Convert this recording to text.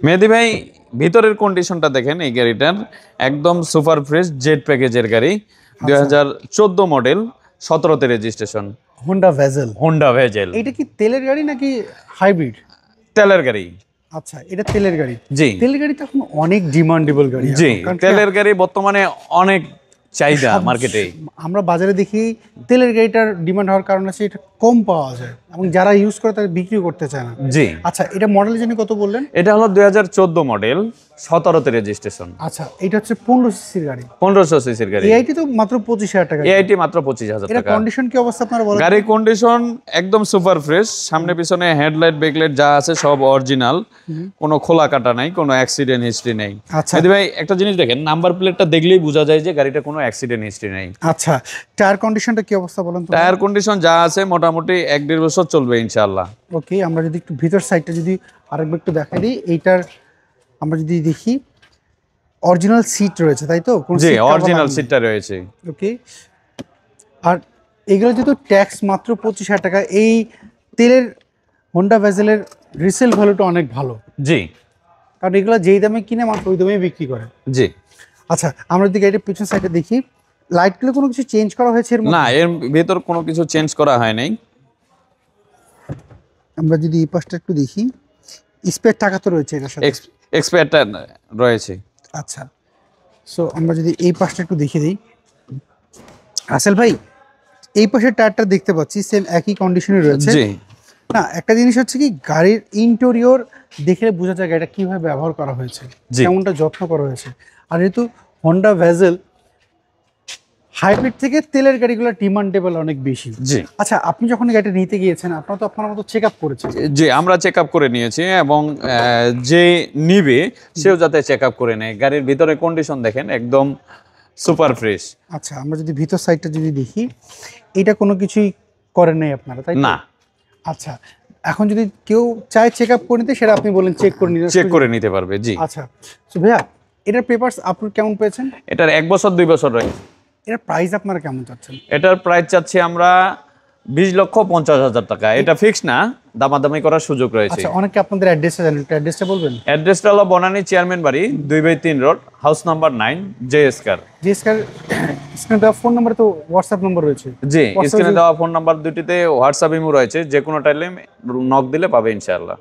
মেহেদী ভাই, ভিতরের কন্ডিশনটা দেখেন এই গাড়িটার, একদম সুপার ফ্রেশ জেড প্যাকেজের গাড়ি, 2014 মডেল, 17তে registration, Honda Vezel. Honda Vezel. এটা কি তেলের গাড়ি নাকি হাইব্রিড? তেলের গাড়ি। আচ্ছা, এটা তেলের গাড়ি। জি, তেলের গাড়ি তো এখন অনেক ডিমান্ডেবল গাড়ি। জি, কারণ তেলের গাড়ি বর্তমানে অনেক চাহিদা মার্কেটে। আমরা বাজারে দেখি তেলের গাড়িটার ডিমান্ড হওয়ার কারণ আছে এটা কম পাওয়া যায় এবং যারা ইউজ করে তারা বিক্রি করতে চায় না। জি, আচ্ছা, এটা মডেল জানি কত বললেন? এটা হলো 2014 মডেল, 17তে রেজিস্ট্রেশন। আচ্ছা, এটা হচ্ছে 15 সিসির গাড়ি। 1500 সিসির গাড়ি। এআইটি তো মাত্র 25,000 টাকা। এআইটি মাত্র 25,000 এটা টাকা। কন্ডিশন কি অবস্থা আপনারা বলেন? গাড়ির কন্ডিশন একদম সুপার ফ্রেশ, সামনে পিছনে হেডলাইট ব্যাকলাইট যা আছে সব অরিজিনাল, কোনো খোলা কাটা নাই, কোনো অ্যাক্সিডেন্ট হিস্ট্রি নেই। আচ্ছা মেহেদী ভাই, একটা জিনিস দেখেন, নাম্বার প্লেটটা দেখলেই বোঝা যায় যে গাড়িটা কোনো অ্যাক্সিডেন্ট হিস্ট্রি নেই। আচ্ছা, টায়ার কন্ডিশনটা কি অবস্থা বলেন তো? টায়ার কন্ডিশন যা আছে মোটামুটি 1-1.5 বছর চলবে ইনশাআল্লাহ। ওকে, আমরা যদি একটু ভিতর সাইডটা যদি আরেকবার একটু দেখাই দিই, এইটার আমরা যদি দেখি অরিজিনাল সিট রয়েছে, তাই তো? জি, অরিজিনাল সিটটা রয়েছে। ওকে, আর এগুলো যেহেতু ট্যাক্স মাত্র 25,000 টাকা, এই তেলের হোন্ডা ভেজেলের রিসেল ভ্যালুটা অনেক ভালো, জি, কারণ এগুলো যেই দামে কিনে মাত্র ওই দামে বিক্রি করে। জি। আচ্ছা, আমরা যদি গাড়িটার পিছন সাইডে দেখি, লাইটগুলো কোনো কিছু চেঞ্জ করা হয়েছে এর মধ্যে? না, এর ভিতর কোনো কিছু চেঞ্জ করা হয় নাই। আমরা যদি এই পাশটা একটু দেখি, স্পেয়ার টাকা তো রয়েছে এটার সাথে। এক্সপায়ারটা রয়েছে। আচ্ছা, সো আমরা যদি এই পাশটা একটু দেখে দিই, আসল ভাই এই পাশের টায়ারটা দেখতে পাচ্ছি সেম একই কন্ডিশনে রয়েছে। জি, না, একটা জিনিস হচ্ছে কি, গাড়ির ইন্টেরিয়র দেখলে বোঝা যায় গাড়িটা কিভাবে ব্যবহার করা হয়েছে, জি। কেমনটা যত্ন করা হয়েছে। আর যেহেতু হোন্ডা ভেজেল হাইব্রিড থেকে তেলের গাড়িগুলো ডিমান্ডেবল অনেক বেশি। জি, আচ্ছা, আপনি যখন গাড়িটা নিতে গিয়েছেন আপনারা তো আপনার মতো চেক আপ করেছেন? জি, আমরা চেক আপ করে নিয়েছি এবং যে নিবে সেও যাতে চেক আপ করে নেয়। গাড়ির ভিতরে কন্ডিশন দেখেন একদম সুপার ফ্রেশ। আচ্ছা, আমরা যদি ভিতর সাইডটা যদি দেখি, এটা কোনো কিছুই করেন নাই আপনারা, তাই তো? না, আচ্ছা, এখন যদি কেউ চায় চেক আপ করে নিতে, সেটা আপনি বলেন চেক করে নিতে। চেক করে নিতে পারবে। জি। আচ্ছা, তো ভাইয়া এটার পেপারস আপনি কেমন পেয়েছেন? এটার 1 বছর 2 বছর রয়েছে। এটার প্রাইস আপনারা কেমন চাচ্ছেন? এটার প্রাইস চাচ্ছি আমরা 20,50,000 টাকা। এটা ফিক্স না, দামাদামি করার সুযোগ রয়েছে। আচ্ছা, অনেকে আপনাদের অ্যাড্রেসটা জানেন, একটু অ্যাড্রেসটা বলবেন? অ্যাড্রেসটা হলো বনানী চেয়ারম্যান বাড়ি, 2/3 রোড, হাউস নাম্বার 9, জেএসকার। জি স্যার, স্ক্রিনে দেওয়া ফোন নাম্বারে তো হোয়াটসঅ্যাপ নম্বর রয়েছে। জি, স্ক্রিনে দেওয়া ফোন নাম্বার দুটিতে হোয়াটসঅ্যাপ ইমো রয়েছে, যে কোনো টাইমে নক দিলে পাবে ইনশাআল্লাহ।